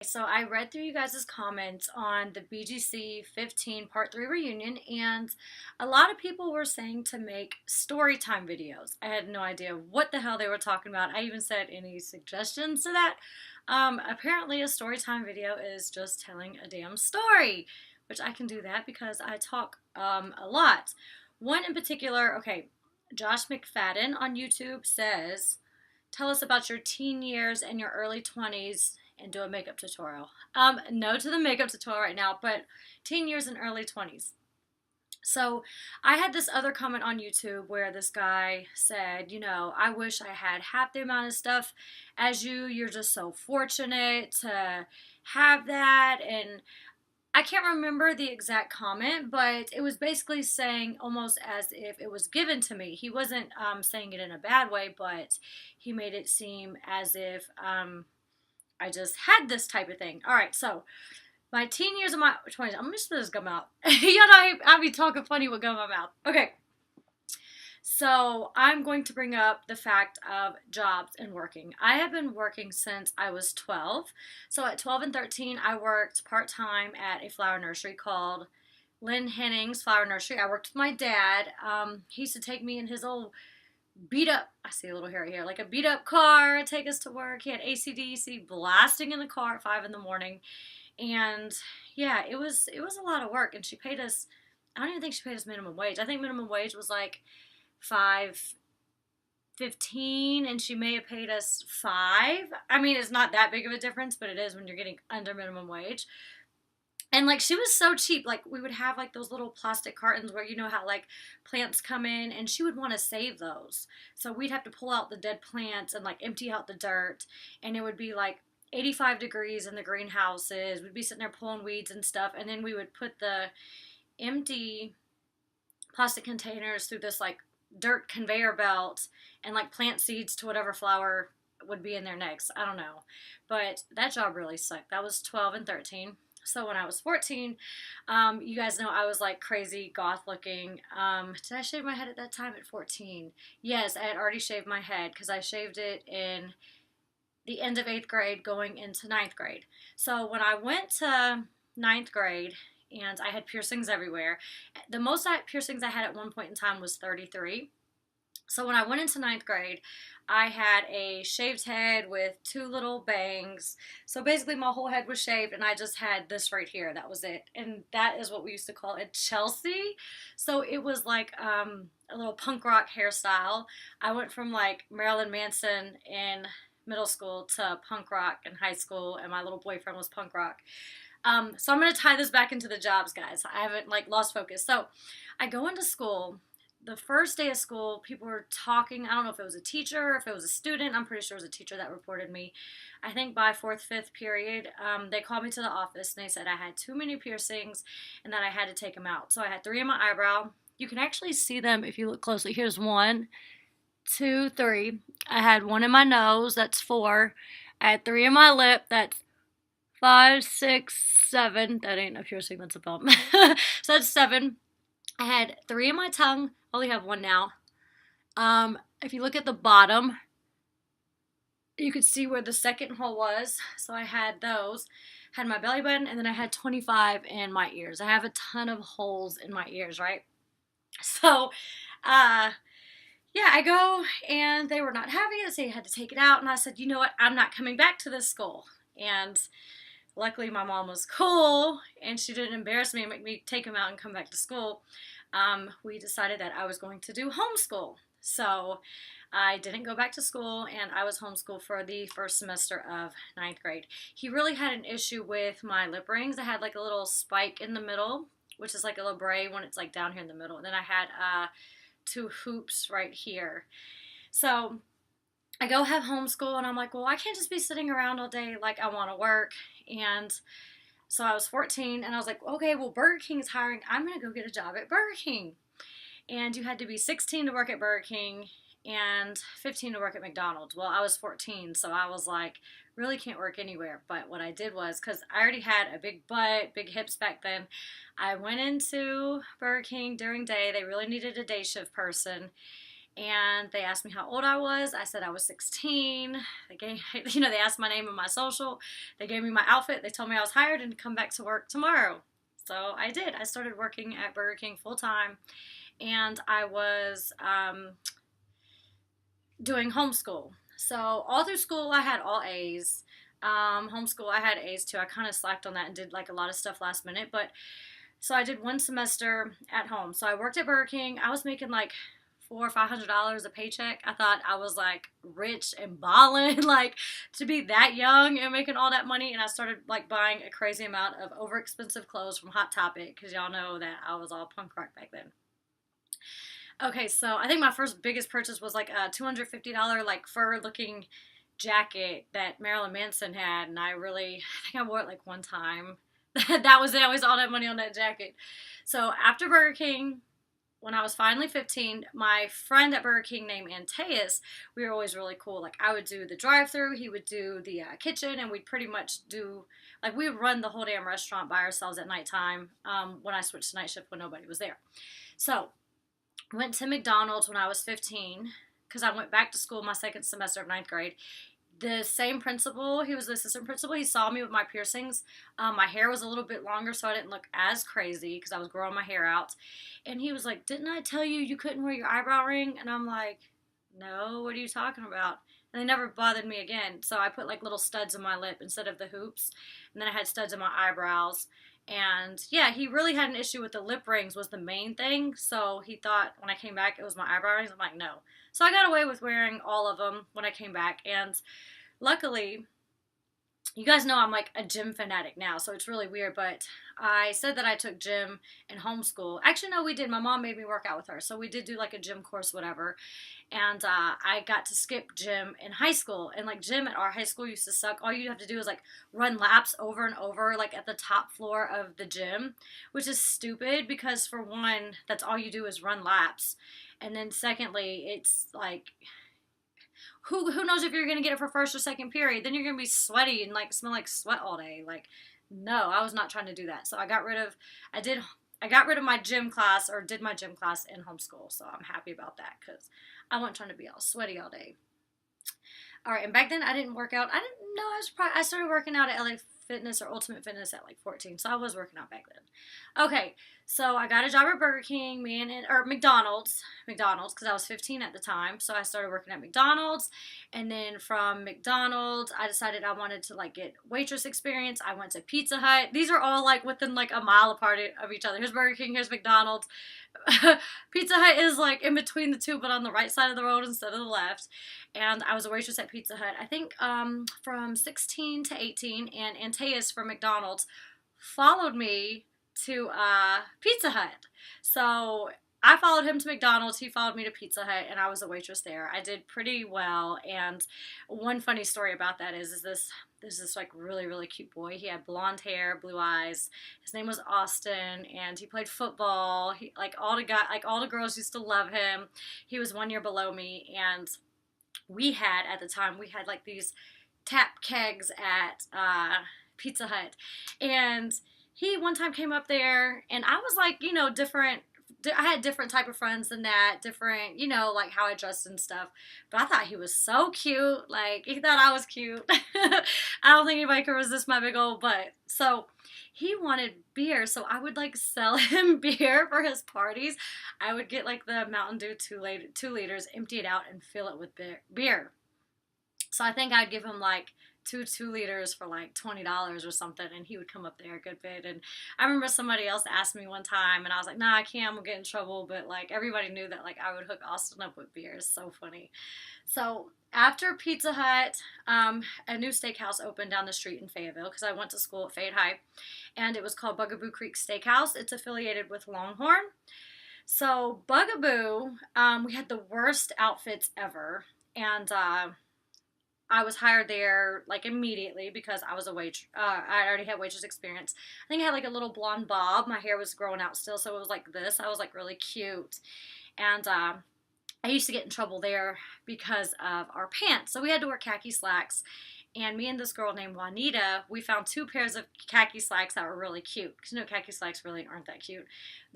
so I read through you guys' comments on the BGC 15 Part 3 reunion, and a lot of people were saying to make story time videos. I had no idea what the hell they were talking about. I even said, any suggestions to that? Apparently, a story time video is just telling a damn story, which I can do that because I talk a lot. One in particular, okay, Josh McFadden on YouTube says, tell us about your teen years and your early 20s and do a makeup tutorial. No to the makeup tutorial right now, but teen years and early 20s. So I had this other comment on YouTube where this guy said, I wish I had half the amount of stuff as you. You're just so fortunate to have that. And I can't remember the exact comment, but it was basically saying almost as if it was given to me. He wasn't saying it in a bad way, but he made it seem as if I just had this type of thing. All right, so my teen years and my 20s. I'm just going to gum out. I be talking funny with gum in my mouth. Okay. So I'm going to bring up the fact of jobs and working. I have been working since I was 12. So at 12 and 13, I worked part-time at a flower nursery called Lynn Henning's Flower Nursery. I worked with my dad. He used to take me in his old beat up, I see a little hair here, like a beat up car, take us to work. He had AC/DC blasting in the car at 5 in the morning. And yeah, it was a lot of work. And she paid us, I don't even think she paid us minimum wage. I think minimum wage was like $5.15, and she may have paid us $5. I mean, it's not that big of a difference, but it is when you're getting under minimum wage. And like, she was so cheap. Like, we would have like those little plastic cartons where, you know how like plants come in, and she would want to save those. So we'd have to pull out the dead plants and like empty out the dirt, and it would be like 85 degrees in the greenhouses. We'd be sitting there pulling weeds and stuff, and then we would put the empty plastic containers through this like dirt conveyor belt and like plant seeds to whatever flower would be in there next. I don't know. But that job really sucked. That was 12 and 13. So when I was 14, you guys know I was like crazy goth looking. Did I shave my head at that time at 14? Yes, I had already shaved my head because I shaved it in the end of 8th grade going into 9th grade. So when I went to 9th grade and I had piercings everywhere, the most piercings I had at one point in time was 33. So when I went into 9th grade, I had a shaved head with 2 little bangs. So basically my whole head was shaved, and I just had this right here. That was it. And that is what we used to call it Chelsea. So it was like a little punk rock hairstyle. I went from like Marilyn Manson in middle school to punk rock in high school, and my little boyfriend was punk rock. So I'm going to tie this back into the jobs, guys. I haven't like lost focus. So I go into school. The first day of school, people were talking. I don't know if it was a teacher or if it was a student. I'm pretty sure it was a teacher that reported me. I think by 4th, 5th period, they called me to the office, and they said I had too many piercings and that I had to take them out. So I had 3 in my eyebrow. You can actually see them if you look closely. Here's 1, 2, 3. I had 1 in my nose. That's 4. I had 3 in my lip. That's 5, 6, 7. That ain't a piercing. That's a bump. So that's 7. I had 3 in my tongue. I only have 1 now. If you look at the bottom, you could see where the second hole was. So I had those. Had my belly button, and then I had 25 in my ears. I have a ton of holes in my ears, right? So, yeah, I go, and they were not having it, so you had to take it out. And I said, you know what? I'm not coming back to this school. And luckily, my mom was cool, and she didn't embarrass me and make me take them out and come back to school. We decided that I was going to do homeschool. So I didn't go back to school, and I was homeschooled for the first semester of 9th grade. He really had an issue with my lip rings. I had like a little spike in the middle, which is like a labret when it's like down here in the middle. And then I had 2 hoops right here. So I go have homeschool, and I'm like, well, I can't just be sitting around all day. Like, I want to work. And so I was 14, and I was like, okay, well, Burger King is hiring. I'm going to go get a job at Burger King. And you had to be 16 to work at Burger King and 15 to work at McDonald's. Well, I was 14, so I was like, really can't work anywhere. But what I did was, because I already had a big butt, big hips back then, I went into Burger King during day. They really needed a day shift person. and they asked me how old I was. I said I was 16. They asked my name and my social. They gave me my outfit. They told me I was hired and to come back to work tomorrow. So I did. I started working at Burger King full time, and I was doing homeschool. So all through school, I had all A's. Homeschool, I had A's too. I kind of slacked on that and did like a lot of stuff last minute, but so I did one semester at home. So I worked at Burger King. I was making like $400 or $500 a paycheck. I thought I was like rich and balling, like to be that young and making all that money. And I started like buying a crazy amount of over expensive clothes from Hot Topic because y'all know that I was all punk rock back then. Okay, so I think my first biggest purchase was like a $250 like fur looking jacket that Marilyn Manson had, and I think I wore it like one time. That was it. I wasted all that money on that jacket. So after Burger King, when I was finally 15, my friend at Burger King named Antaeus, we were always really cool. Like I would do the drive-thru, he would do the kitchen, and we'd pretty much do like we would run the whole damn restaurant by ourselves at nighttime. When I switched to night shift when nobody was there. So went to McDonald's when I was 15 because I went back to school my second semester of ninth grade. The same principal, he was the assistant principal, he saw me with my piercings. My hair was a little bit longer so I didn't look as crazy because I was growing my hair out. And he was like, "Didn't I tell you you couldn't wear your eyebrow ring?" And I'm like, "No, what are you talking about?" And they never bothered me again. So I put like little studs in my lip instead of the hoops. And then I had studs in my eyebrows. And yeah, he really had an issue with the lip rings was the main thing. So he thought when I came back it was my eyebrow rings. I'm like, no. So I got away with wearing all of them when I came back. And luckily, you guys know I'm like a gym fanatic now, so it's really weird, but I said that I took gym in homeschool. Actually, no, we did. My mom made me work out with her, so we did do like a gym course, whatever. And I got to skip gym in high school, and like gym at our high school used to suck. All you have to do is like run laps over and over, like at the top floor of the gym, which is stupid because for one, that's all you do is run laps. And then secondly, it's like who knows if you're gonna get it for first or second period? Then you're gonna be sweaty and like smell like sweat all day. Like, no, I was not trying to do that. So I got rid of my gym class or did my gym class in homeschool. So I'm happy about that because I wasn't trying to be all sweaty all day. All right, and back then I didn't work out. I didn't know I started working out at LA Fitness or Ultimate Fitness at like 14, so I was working out back then. Okay, so I got a job at Burger King, or McDonald's, because I was 15 at the time. So I started working at McDonald's, and then from McDonald's, I decided I wanted to like get waitress experience. I went to Pizza Hut. These are all like within like a mile apart of each other. Here's Burger King, here's McDonald's. Pizza Hut is like in between the two, but on the right side of the road instead of the left. And I was a waitress at Pizza Hut, I think from 16 to 18, and Antaeus from McDonald's followed me to Pizza Hut. So I followed him to McDonald's, he followed me to Pizza Hut, and I was a waitress there. I did pretty well, and one funny story about that is there's this like really, really cute boy. He had blonde hair, blue eyes. His name was Austin, and he played football. He like all the girls used to love him. He was 1 year below me, and at the time like these tap kegs at Pizza Hut, and he one time came up there, and I was like, different. I had different type of friends than that, different, like how I dressed and stuff. But I thought he was so cute. Like, he thought I was cute. I don't think anybody could resist my big old butt. So he wanted beer, so I would like sell him beer for his parties. I would get like the Mountain Dew 2 liters, empty it out, and fill it with beer. So I think I'd give him like two liters for like $20 or something, and he would come up there a good bit. And I remember somebody else asked me one time, and I was like, "Nah, I can't. I'm gonna get in trouble." But like everybody knew that like I would hook Austin up with beer. It's so funny. So after Pizza Hut, a new steakhouse opened down the street in Fayetteville because I went to school at Fayette High, and it was called Bugaboo Creek Steakhouse. It's affiliated with Longhorn. So Bugaboo, we had the worst outfits ever, and I was hired there like immediately because I was a I already had waitress experience. I think I had like a little blonde bob. My hair was growing out still, so it was like this. I was like really cute, and I used to get in trouble there because of our pants. So we had to wear khaki slacks, And me and this girl named Juanita, we found two pairs of khaki slacks that were really cute. Because khaki slacks really aren't that cute.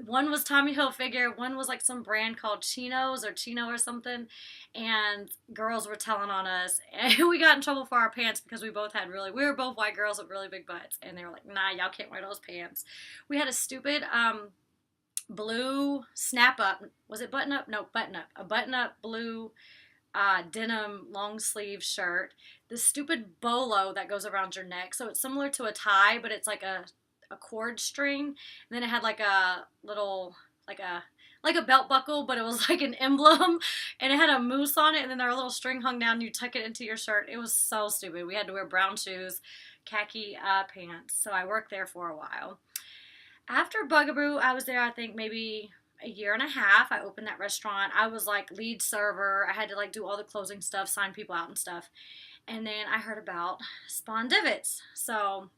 One was Tommy Hilfiger, one was like some brand called Chinos or Chino or something. And girls were telling on us. And we got in trouble for our pants because we were both white girls with really big butts. And they were like, nah, y'all can't wear those pants. We had a stupid blue snap up. Was it button up? No, button up. A button up blue denim long sleeve shirt. This stupid bolo that goes around your neck. So it's similar to a tie, but it's like a cord string. And then it had like a little, like a belt buckle, but it was like an emblem, and it had a moose on it, and then there a little string hung down, and you tuck it into your shirt. It was so stupid. We had to wear brown shoes, khaki pants. So I worked there for a while. After Bugaboo, I was there, I think, maybe a year and a half. I opened that restaurant. I was like lead server. I had to like do all the closing stuff, sign people out and stuff. And then I heard about Spawn Divots. So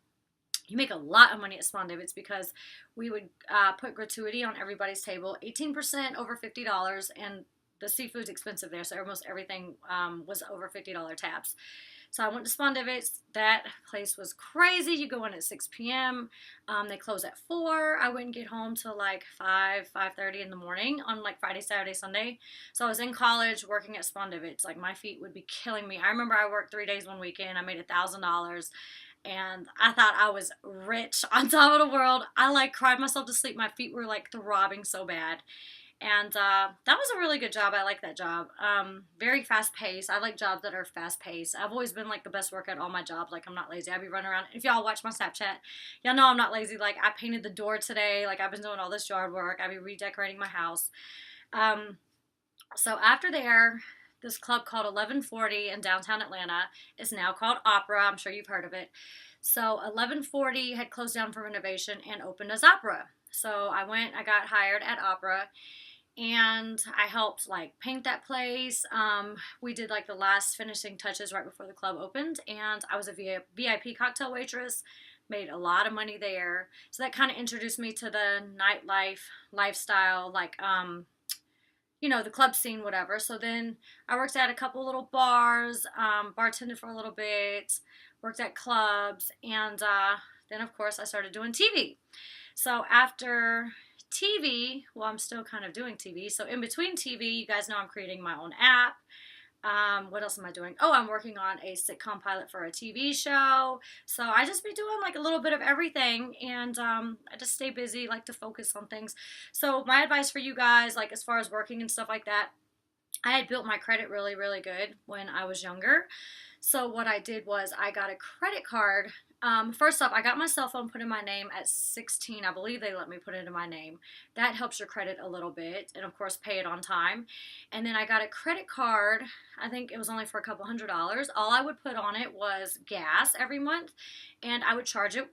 you make a lot of money at Spawn Divots because we would put gratuity on everybody's table, 18% over $50, and the seafood's expensive there, so almost everything was over $50 tabs. So I went to Spawn Divots. That place was crazy. You go in at 6 p.m. They close at 4. I wouldn't get home till like 5:30 in the morning on like Friday, Saturday, Sunday. So I was in college working at Spawn Divots. Like my feet would be killing me. I remember I worked 3 days one weekend. I made $1,000. And I thought I was rich on top of the world. I like cried myself to sleep. My feet were like throbbing so bad. And that was a really good job. I like that job. Very fast paced. I like jobs that are fast paced. I've always been like the best worker at all my jobs. Like I'm not lazy. I be running around. If y'all watch my Snapchat, y'all know I'm not lazy. Like I painted the door today. Like I've been doing all this yard work. I be redecorating my house. So after there, this club called 1140 in downtown Atlanta is now called Opera. I'm sure you've heard of it. So 1140 had closed down for renovation and opened as Opera. So I got hired at Opera, and I helped like paint that place. We did like the last finishing touches right before the club opened, and I was a VIP cocktail waitress. Made a lot of money there. So that kind of introduced me to the nightlife lifestyle, like the club scene, whatever. So then I worked at a couple little bars, bartended for a little bit, worked at clubs, and then of course I started doing TV. So after TV, well, I'm still kind of doing TV. So in between TV, you guys know I'm creating my own app. What else am I doing? Oh, I'm working on a sitcom pilot for a TV show. So I just be doing like a little bit of everything, and I just stay busy, like to focus on things. So my advice for you guys, like as far as working and stuff like that, I had built my credit really, really good when I was younger. So what I did was I got a credit card. First off, I got my cell phone put in my name at 16. I believe they let me put it in my name. That helps your credit a little bit. And of course, pay it on time. And then I got a credit card. I think it was only for a couple $100s. All I would put on it was gas every month. And I would charge it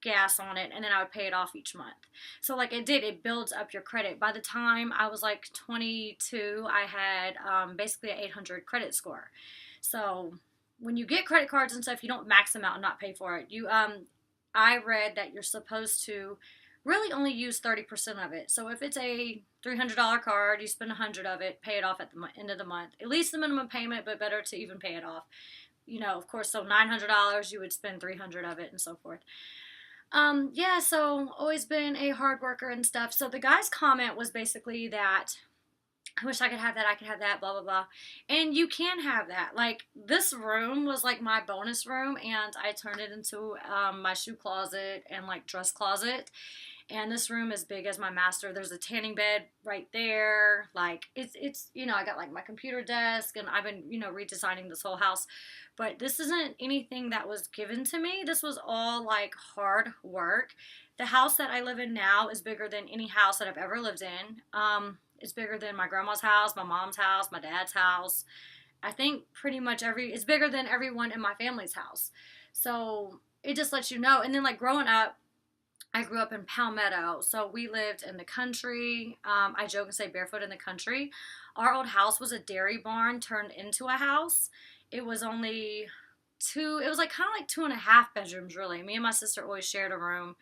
gas on it, and then I would pay it off each month. So like it builds up your credit. By the time I was like 22, I had basically an 800 credit score. So when you get credit cards and stuff, you don't max them out and not pay for it. I read that you're supposed to really only use 30% of it. So if it's a $300 card, you spend 100 of it, pay it off at the end of the month. At least the minimum payment, but better to even pay it off. Of course, so $900, you would spend 300 of it and so forth. Yeah, so always been a hard worker and stuff. So the guy's comment was basically that I wish I could have that, blah, blah, blah. And you can have that. Like, this room was, like, my bonus room, and I turned it into my shoe closet and, like, dress closet. And this room is big as my master. There's a tanning bed right there. Like, it's I got, like, my computer desk, and I've been, redesigning this whole house. But this isn't anything that was given to me. This was all, like, hard work. The house that I live in now is bigger than any house that I've ever lived in. It's bigger than my grandma's house, my mom's house, my dad's house. I think pretty much it's bigger than everyone in my family's house. So it just lets you know. And then like growing up, I grew up in Palmetto. So we lived in the country. I joke and say barefoot in the country. Our old house was a dairy barn turned into a house. It was only it was like kind of like 2.5 bedrooms really. Me and my sister always shared a room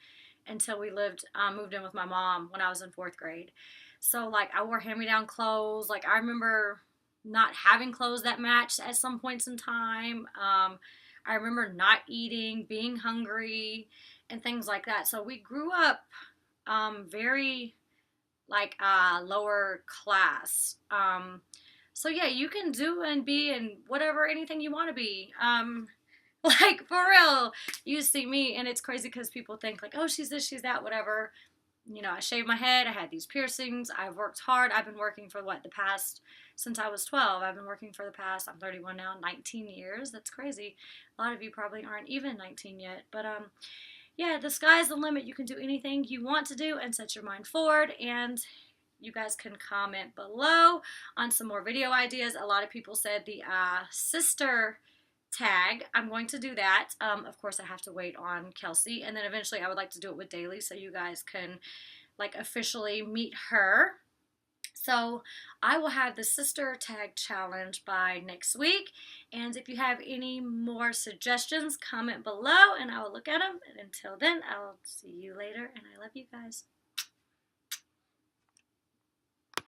until we moved in with my mom when I was in 4th grade. So, like, I wore hand-me-down clothes. Like, I remember not having clothes that matched at some points in time. I remember not eating, being hungry, and things like that. So we grew up very like lower class. So yeah, you can do and be and whatever anything you want to be. Like for real, you see me, and it's crazy because people think like, oh, she's this, she's that, whatever. You know, I shaved my head. I had these piercings. I've worked hard. I've been working for what, the past, since I was 12. I've been working for the past, I'm 31 now, 19 years. That's crazy. A lot of you probably aren't even 19 yet. But yeah, the sky's the limit. You can do anything you want to do and set your mind forward. And you guys can comment below on some more video ideas. A lot of people said the sister tag. I'm going to do that. Of course, I have to wait on Kelsey, and then eventually I would like to do it with Daly so you guys can like officially meet her. So I will have the sister tag challenge by next week, and if you have any more suggestions, comment below and I will look at them. And until then, I'll see you later, and I love you guys.